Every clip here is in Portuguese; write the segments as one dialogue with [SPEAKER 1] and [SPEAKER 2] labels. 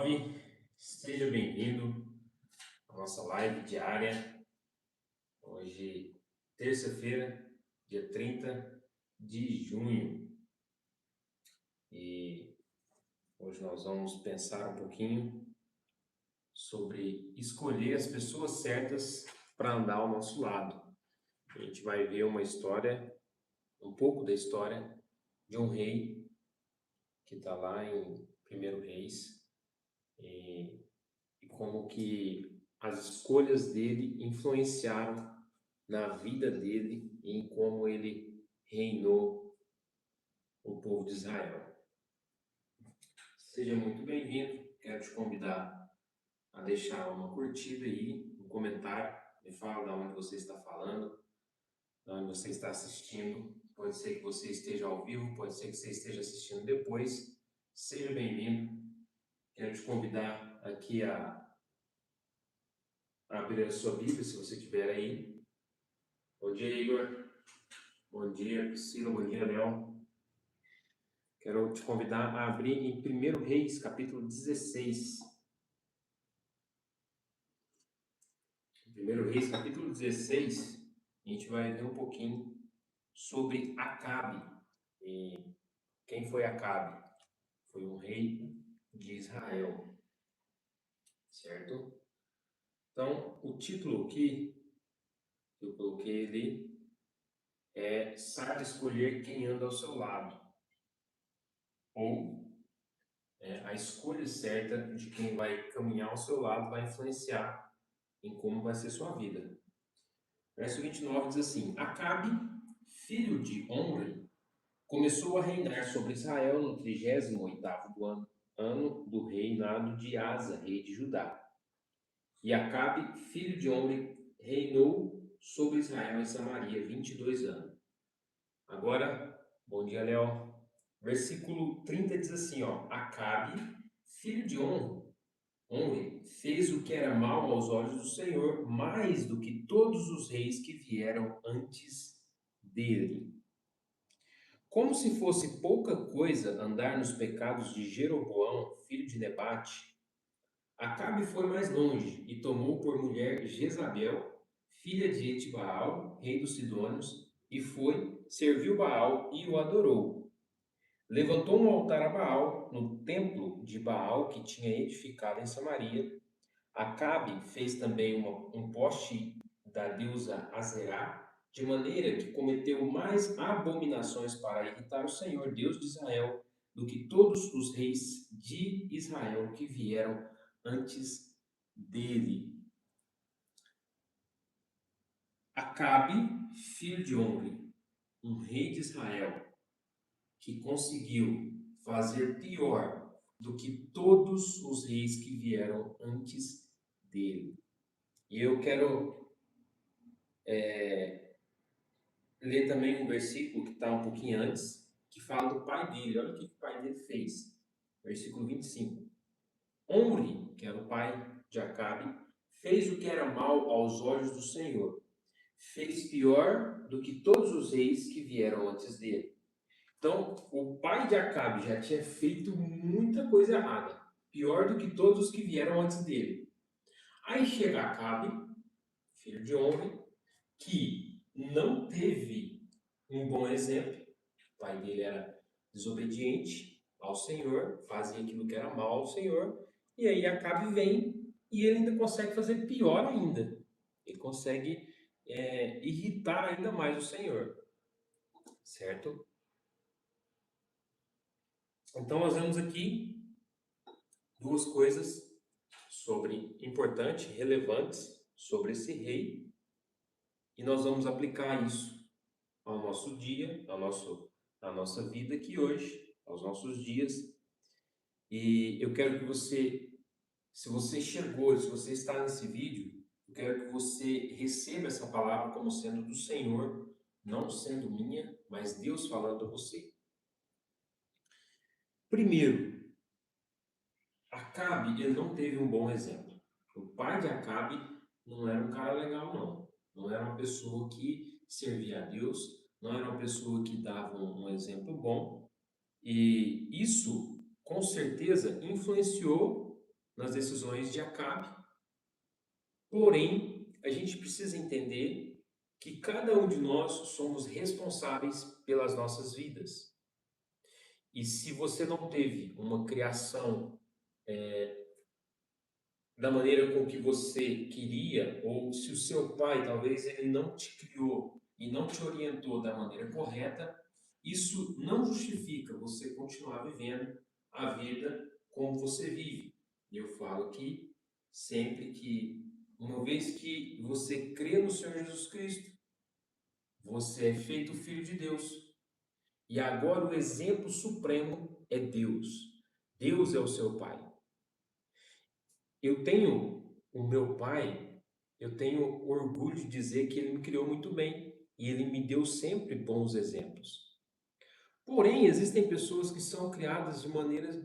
[SPEAKER 1] salve! Seja bem-vindo à nossa live diária. Hoje, terça-feira, dia 30 de junho. E hoje nós vamos pensar um pouquinho sobre escolher as pessoas certas para andar ao nosso lado. A gente vai ver uma história, um pouco da história de um rei que está lá em Primeiro Reis e como que as escolhas dele influenciaram na vida dele e em como ele reinou o povo de Israel. Seja muito bem-vindo. Quero te convidar a deixar uma curtida aí, um comentário. Me fala de onde você está falando, de onde você está assistindo. Pode ser que você esteja ao vivo, pode ser que você esteja assistindo depois. Seja bem-vindo. Quero te convidar aqui a abrir a sua Bíblia, se você tiver aí. Bom dia, Igor. Bom dia, Priscila. Bom dia, Léo. Quero te convidar a abrir em 1 Reis, capítulo 16. 1 Reis, capítulo 16, a gente vai ver um pouquinho sobre Acabe. E quem foi Acabe? Foi um rei de Israel, certo? Então, o título aqui, que eu coloquei ali, é Saiba escolher quem anda ao seu lado. Ou a escolha certa de quem vai caminhar ao seu lado vai influenciar em como vai ser sua vida. Verso 29 diz assim: Acabe, filho de Omri, começou a reinar sobre Israel no 38º ano do reinado de Asa, rei de Judá. E Acabe, filho de Omri, reinou sobre Israel em Samaria 22 anos. Agora, bom dia, Léo. Versículo 30 diz assim, Acabe, filho de Omri, fez o que era mal aos olhos do Senhor, mais do que todos os reis que vieram antes dele. Como se fosse pouca coisa andar nos pecados de Jeroboão, filho de Nebate, Acabe foi mais longe e tomou por mulher Jezabel, filha de Etibaal, rei dos Sidônios, e foi, serviu Baal e o adorou. Levantou um altar a Baal no templo de Baal que tinha edificado em Samaria. Acabe fez também um poste da deusa Azerá, de maneira que cometeu mais abominações para irritar o Senhor, Deus de Israel, do que todos os reis de Israel que vieram antes dele. Acabe, filho de Omri, um rei de Israel, que conseguiu fazer pior do que todos os reis que vieram antes dele. E eu quero ler também um versículo que está um pouquinho antes, que fala do pai dele. Olha o que o pai dele fez. Versículo 25. Omri, que era o pai de Acabe, fez o que era mal aos olhos do Senhor. Fez pior do que todos os reis que vieram antes dele. Então, o pai de Acabe já tinha feito muita coisa errada. Pior do que todos os que vieram antes dele. Aí chega Acabe, filho de Omri, que não teve um bom exemplo. O pai dele era desobediente ao Senhor, fazia aquilo que era mal ao Senhor, e aí Acabe vem e ele ainda consegue fazer pior ainda. Ele consegue irritar ainda mais o Senhor, certo? Então nós vemos aqui duas coisas importantes, relevantes sobre esse rei, e nós vamos aplicar isso ao nosso dia, à nossa vida aqui hoje, aos nossos dias. E eu quero que você, se você chegou, se você está nesse vídeo, eu quero que você receba essa palavra como sendo do Senhor, não sendo minha, mas Deus falando a você. Primeiro, Acabe, ele não teve um bom exemplo. O pai de Acabe não era um cara legal, não. Não era uma pessoa que servia a Deus, não era uma pessoa que dava um exemplo bom. E isso, com certeza, influenciou nas decisões de Acabe. Porém, a gente precisa entender que cada um de nós somos responsáveis pelas nossas vidas. E se você não teve uma criação da maneira com que você queria, ou se o seu pai talvez ele não te criou e não te orientou da maneira correta, isso não justifica você continuar vivendo a vida como você vive. E eu falo que sempre que, uma vez que você crê no Senhor Jesus Cristo, você é feito filho de Deus. E agora o exemplo supremo é Deus. Deus é o seu pai. Eu tenho o meu pai, eu tenho orgulho de dizer que ele me criou muito bem e ele me deu sempre bons exemplos. Porém, existem pessoas que são criadas de maneiras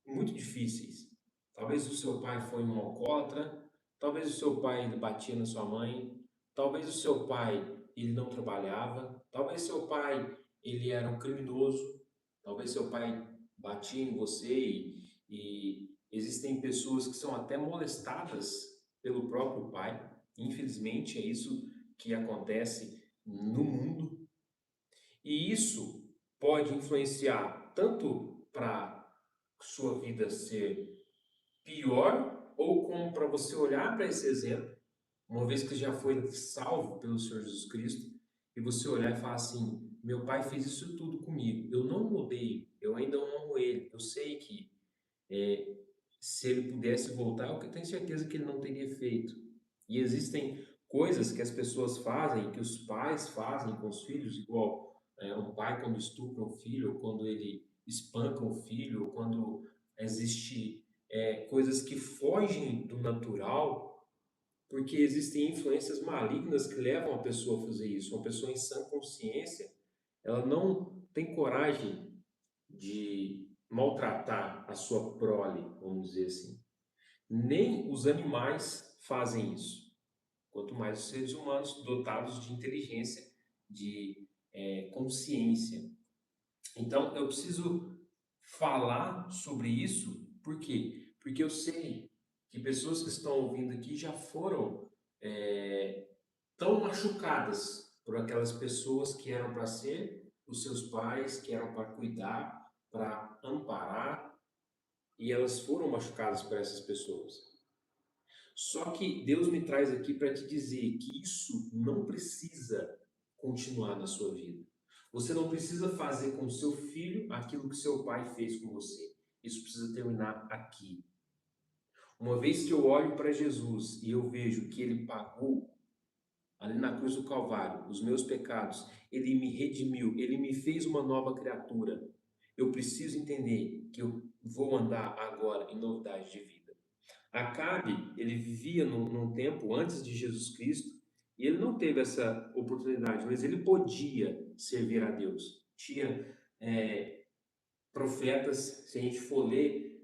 [SPEAKER 1] muito difíceis. Talvez o seu pai foi um alcoólatra, talvez o seu pai ele batia na sua mãe, talvez o seu pai ele não trabalhava, talvez seu pai ele era um criminoso, talvez seu pai batia em você e existem pessoas que são até molestadas pelo próprio pai. Infelizmente é isso que acontece no mundo e isso pode influenciar tanto para sua vida ser pior ou como para você olhar para esse exemplo, uma vez que já foi salvo pelo Senhor Jesus Cristo, e você olhar e falar assim: meu pai fez isso tudo comigo, eu não mudei, eu ainda honro ele, eu sei que se ele pudesse voltar, eu tenho certeza que ele não teria feito. E existem coisas que as pessoas fazem, que os pais fazem com os filhos, igual um pai quando estupra um filho, ou quando ele espanca um filho, ou quando existe coisas que fogem do natural, porque existem influências malignas que levam a pessoa a fazer isso. Uma pessoa em sã consciência, ela não tem coragem de maltratar a sua prole, vamos dizer assim. Nem os animais fazem isso, quanto mais os seres humanos dotados de inteligência, de consciência. Então, eu preciso falar sobre isso, por quê? Porque eu sei que pessoas que estão ouvindo aqui já foram tão machucadas por aquelas pessoas que eram para ser os seus pais, que eram para cuidar, para amparar, e elas foram machucadas por essas pessoas. Só que Deus me traz aqui para te dizer que isso não precisa continuar na sua vida. Você não precisa fazer com o seu filho aquilo que seu pai fez com você. Isso precisa terminar aqui. Uma vez que eu olho para Jesus e eu vejo que ele pagou ali na cruz do Calvário os meus pecados, ele me redimiu, ele me fez uma nova criatura. Eu preciso entender que eu vou andar agora em novidade de vida. Acabe, ele vivia num tempo antes de Jesus Cristo e ele não teve essa oportunidade, mas ele podia servir a Deus. Tinha profetas, se a gente for ler,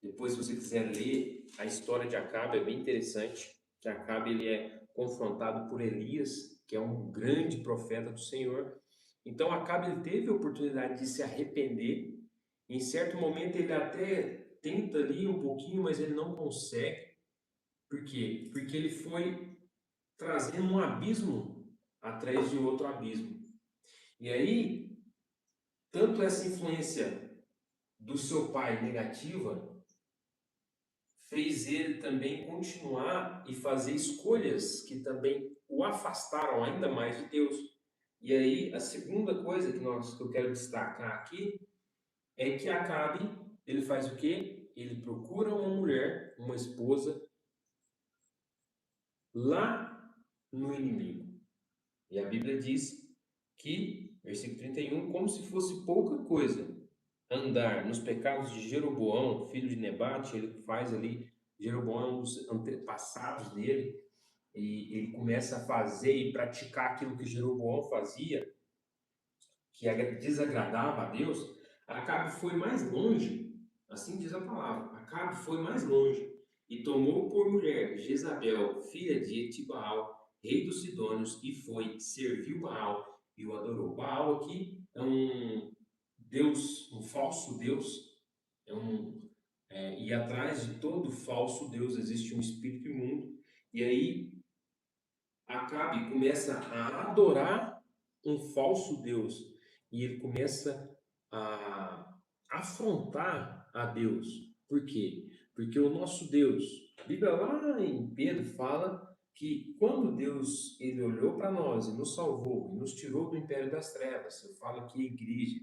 [SPEAKER 1] depois se você quiser ler a história de Acabe, é bem interessante, que Acabe ele é confrontado por Elias, que é um grande profeta do Senhor. Então Acabe ele teve a oportunidade de se arrepender, em certo momento ele até tenta ali um pouquinho, mas ele não consegue. Por quê? Porque ele foi trazendo um abismo atrás de outro abismo. E aí, tanto essa influência do seu pai negativa fez ele também continuar e fazer escolhas que também o afastaram ainda mais de Deus. E aí, a segunda coisa que eu quero destacar aqui é que Acabe, ele faz o quê? Ele procura uma mulher, uma esposa, lá no inimigo. E a Bíblia diz que, versículo 31, como se fosse pouca coisa andar nos pecados de Jeroboão, filho de Nebate, ele faz ali, Jeroboão é um dos antepassados dele, e ele começa a fazer e praticar aquilo que Jeroboão fazia, que desagradava a Deus. Acabe foi mais longe, assim diz a palavra, Acabe foi mais longe e tomou por mulher Jezabel, filha de Etibaal, rei dos Sidônios, e foi, serviu Baal e o adorou. Baal aqui é um deus, um falso deus, é um E atrás de todo falso Deus existe um espírito imundo. E aí Acabe começa a adorar um falso Deus e ele começa a afrontar a Deus. Por quê? Porque o nosso Deus, a Bíblia lá em Pedro fala que quando Deus ele olhou para nós e nos salvou, e nos tirou do império das trevas, eu falo aqui igreja,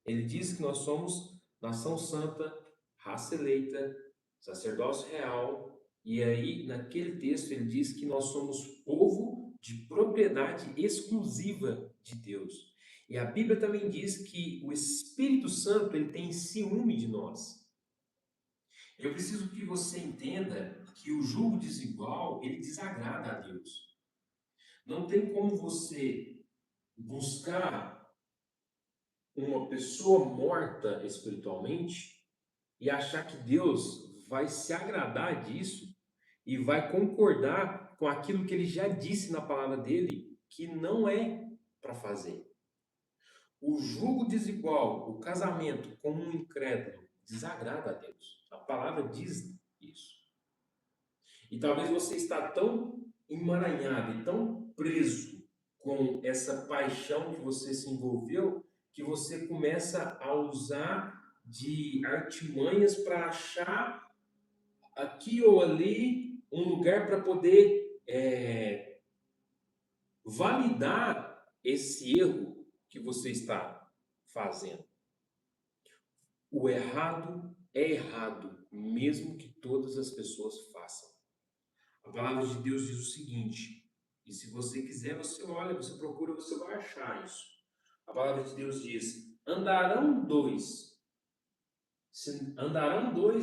[SPEAKER 1] ele diz que nós somos nação santa, raça eleita, sacerdócio real, e aí naquele texto ele diz que nós somos povo de propriedade exclusiva de Deus. E a Bíblia também diz que o Espírito Santo ele tem ciúme de nós. Eu preciso que você entenda que o jugo desigual ele desagrada a Deus. Não tem como você buscar uma pessoa morta espiritualmente e achar que Deus vai se agradar disso e vai concordar com aquilo que ele já disse na palavra dele que não é para fazer. O jugo desigual, o casamento com um incrédulo, desagrada a Deus. A palavra diz isso. E talvez você está tão emaranhado e tão preso com essa paixão que você se envolveu que você começa a usar de artimanhas para achar aqui ou ali um lugar para poder validar esse erro que você está fazendo. O errado é errado, mesmo que todas as pessoas façam. A palavra de Deus diz o seguinte, e se você quiser, você olha, você procura, você vai achar isso. A palavra de Deus diz: andarão dois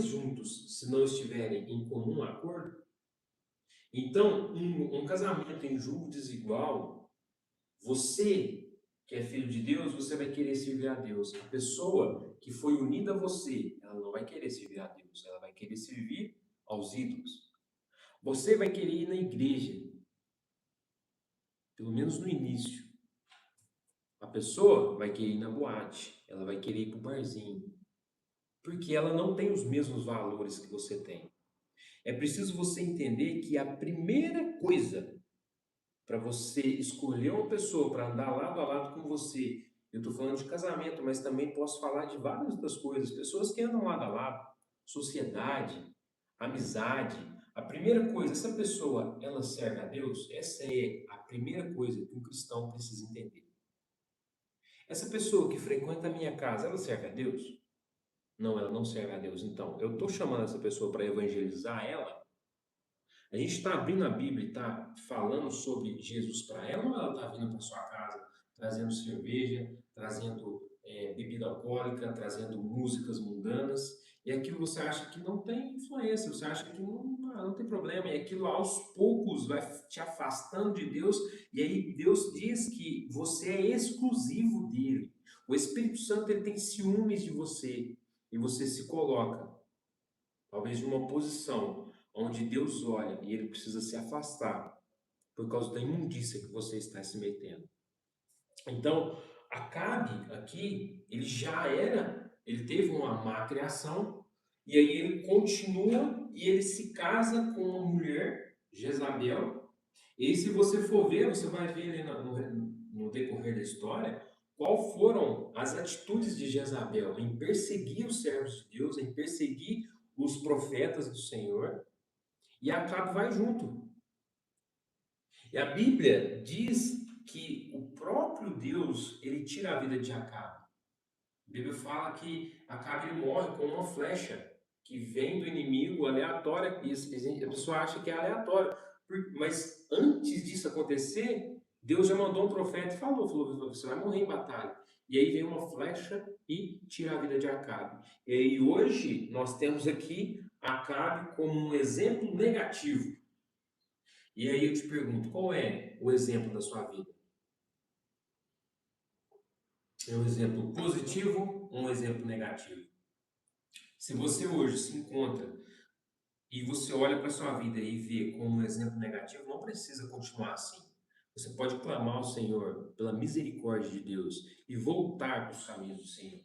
[SPEAKER 1] juntos se não estiverem em comum acordo? Então, um casamento em julgo desigual, você que é filho de Deus, você vai querer servir a Deus. A pessoa que foi unida a você, ela não vai querer servir a Deus, ela vai querer servir aos ídolos. Você vai querer ir na igreja, pelo menos no início. A pessoa vai querer ir na boate, ela vai querer ir para o barzinho, porque ela não tem os mesmos valores que você tem. É preciso você entender que a primeira coisa para você escolher uma pessoa para andar lado a lado com você, eu estou falando de casamento, mas também posso falar de várias outras coisas, pessoas que andam lado a lado, sociedade, amizade. A primeira coisa, essa pessoa, ela serve a Deus? Essa é a primeira coisa que um cristão precisa entender. Essa pessoa que frequenta a minha casa, ela serve a Deus? Não, ela não serve a Deus. Então, eu estou chamando essa pessoa para evangelizar ela. A gente está abrindo a Bíblia e está falando sobre Jesus para ela, ou ela está vindo para sua casa trazendo cerveja, trazendo bebida alcoólica, trazendo músicas mundanas, e aquilo você acha que não tem influência, você acha que não tem problema, e aquilo aos poucos vai te afastando de Deus, e aí Deus diz que você é exclusivo dele. O Espírito Santo ele tem ciúmes de você, e você se coloca talvez de uma posição onde Deus olha e ele precisa se afastar por causa da imundícia que você está se metendo. Então, Acabe aqui, ele teve uma má criação e aí ele continua e ele se casa com uma mulher, Jezabel. E se você for ver, você vai ver ali no decorrer da história, qual foram as atitudes de Jezabel em perseguir os servos de Deus, em perseguir os profetas do Senhor, e Acabe vai junto. E a Bíblia diz que o próprio Deus, ele tira a vida de Acabe. A Bíblia fala que Acabe ele morre com uma flecha que vem do inimigo aleatória, e a pessoa acha que é aleatório. Mas antes disso acontecer, Deus já mandou um profeta e falou, você vai morrer em batalha. E aí vem uma flecha e tira a vida de Acabe. E aí hoje nós temos aqui Acabe como um exemplo negativo. E aí eu te pergunto, qual é o exemplo da sua vida? É um exemplo positivo ou um exemplo negativo? Se você hoje se encontra e você olha para a sua vida e vê como um exemplo negativo, não precisa continuar assim. Você pode clamar ao Senhor pela misericórdia de Deus e voltar para os caminhos do Senhor.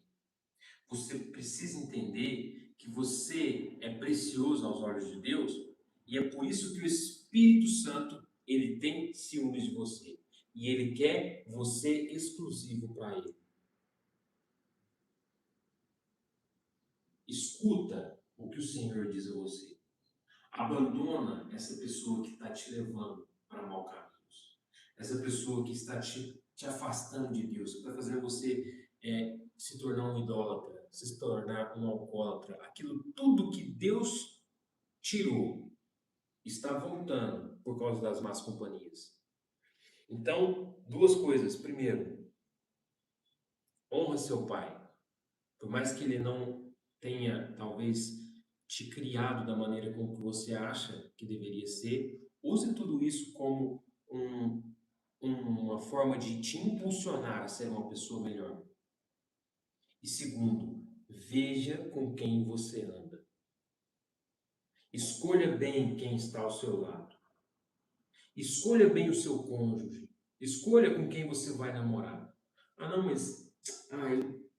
[SPEAKER 1] Você precisa entender que você é precioso aos olhos de Deus, e é por isso que o Espírito Santo, ele tem ciúmes de você. E ele quer você exclusivo para ele. Escuta o que o Senhor diz a você. Abandona essa pessoa que está te levando para mau caminhos. Essa pessoa que está te afastando de Deus, que está fazendo você se tornar um idólatra, se tornar um alcoólatra. Aquilo tudo que Deus tirou está voltando por causa das más companhias. Então, duas coisas. Primeiro, honra seu pai. Por mais que ele não tenha, talvez, te criado da maneira como você acha que deveria ser, use tudo isso como uma forma de te impulsionar a ser uma pessoa melhor. E segundo, veja com quem você anda. Escolha bem quem está ao seu lado. Escolha bem o seu cônjuge. Escolha com quem você vai namorar. Ah, não, mas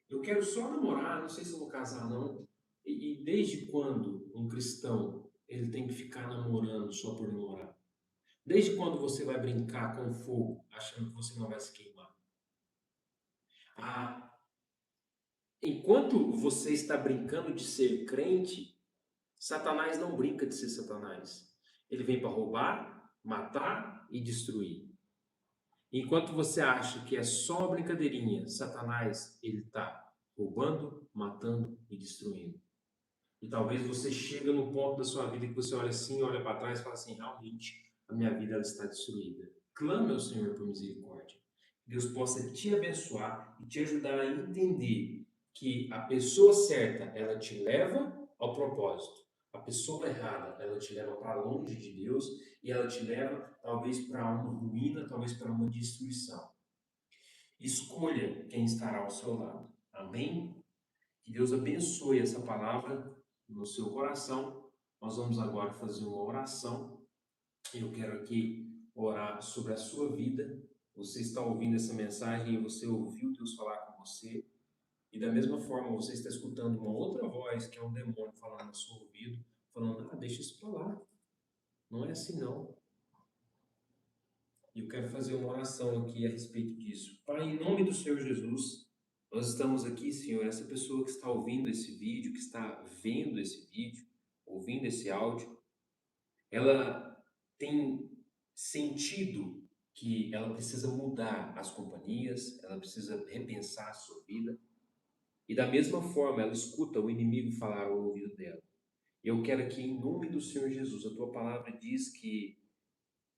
[SPEAKER 1] eu quero só namorar, não sei se eu vou casar, não. E desde quando um cristão ele tem que ficar namorando só por namorar? Desde quando você vai brincar com fogo achando que você não vai se queimar? Ah, enquanto você está brincando de ser crente, Satanás não brinca de ser Satanás. Ele vem para roubar, matar e destruir. Enquanto você acha que é só uma brincadeirinha, Satanás, ele está roubando, matando e destruindo. E talvez você chegue no ponto da sua vida que você olha assim, olha para trás e fala assim, realmente, a minha vida ela está destruída. Clame ao Senhor por misericórdia. Deus possa te abençoar e te ajudar a entender que a pessoa certa, ela te leva ao propósito. A pessoa errada, ela te leva para longe de Deus e ela te leva talvez para uma ruína, talvez para uma destruição. Escolha quem estará ao seu lado. Amém? Que Deus abençoe essa palavra no seu coração. Nós vamos agora fazer uma oração. Eu quero aqui orar sobre a sua vida. Você está ouvindo essa mensagem e você ouviu Deus falar com você. E da mesma forma, você está escutando uma outra voz, que é um demônio falando no seu ouvido, falando, deixa isso para lá. Não é assim não. E eu quero fazer uma oração aqui a respeito disso. Pai, em nome do Senhor Jesus, nós estamos aqui, Senhor, essa pessoa que está ouvindo esse vídeo, que está vendo esse vídeo, ouvindo esse áudio, ela tem sentido que ela precisa mudar as companhias, ela precisa repensar a sua vida. E da mesma forma, ela escuta o inimigo falar ao ouvido dela. Eu quero que, em nome do Senhor Jesus, a tua palavra diz que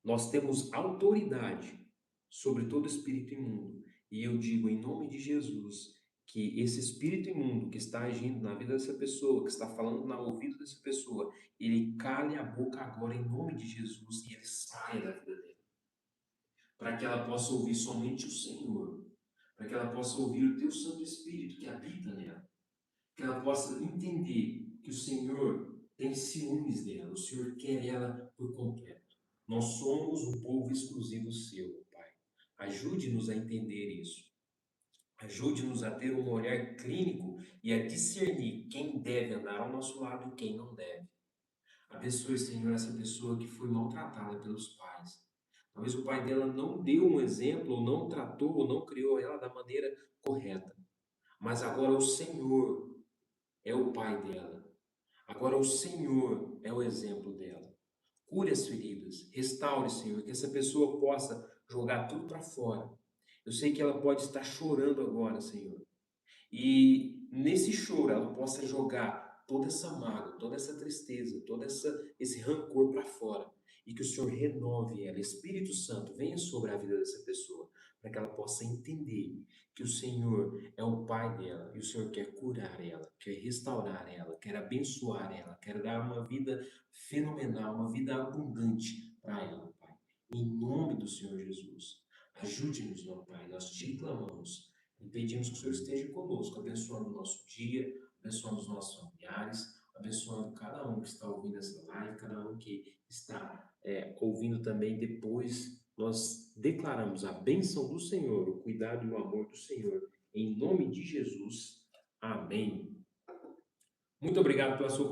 [SPEAKER 1] nós temos autoridade sobre todo espírito imundo. E eu digo em nome de Jesus que esse espírito imundo que está agindo na vida dessa pessoa, que está falando no ouvido dessa pessoa, ele cale a boca agora em nome de Jesus e ele saia da vida dela. Para que ela possa ouvir somente o Senhor. Para que ela possa ouvir o teu Santo Espírito que habita nela. Que ela possa entender que o Senhor tem ciúmes dela, o Senhor quer ela por completo. Nós somos um povo exclusivo seu, Pai. Ajude-nos a entender isso. Ajude-nos a ter um olhar clínico e a discernir quem deve andar ao nosso lado e quem não deve. Abençoe, Senhor, essa pessoa que foi maltratada pelos pais. Talvez o pai dela não deu um exemplo, ou não tratou, ou não criou ela da maneira correta. Mas agora o Senhor é o pai dela. Agora o Senhor é o exemplo dela. Cure as feridas, restaure, Senhor, que essa pessoa possa jogar tudo para fora. Eu sei que ela pode estar chorando agora, Senhor. E nesse choro ela possa jogar toda essa mágoa, toda essa tristeza, esse rancor para fora. E que o Senhor renove ela. Espírito Santo, venha sobre a vida dessa pessoa, para que ela possa entender que o Senhor é o Pai dela e o Senhor quer curar ela, quer restaurar ela, quer abençoar ela, quer dar uma vida fenomenal, uma vida abundante para ela, Pai. Em nome do Senhor Jesus. Ajude-nos, meu Pai, nós te clamamos. E pedimos que o Senhor esteja conosco, abençoando o nosso dia, abençoando os nossos familiares, abençoando cada um que está ouvindo essa live, cada um que está ouvindo também depois. Nós declaramos a bênção do Senhor, o cuidado e o amor do Senhor. Em nome de Jesus. Amém. Muito obrigado pela sua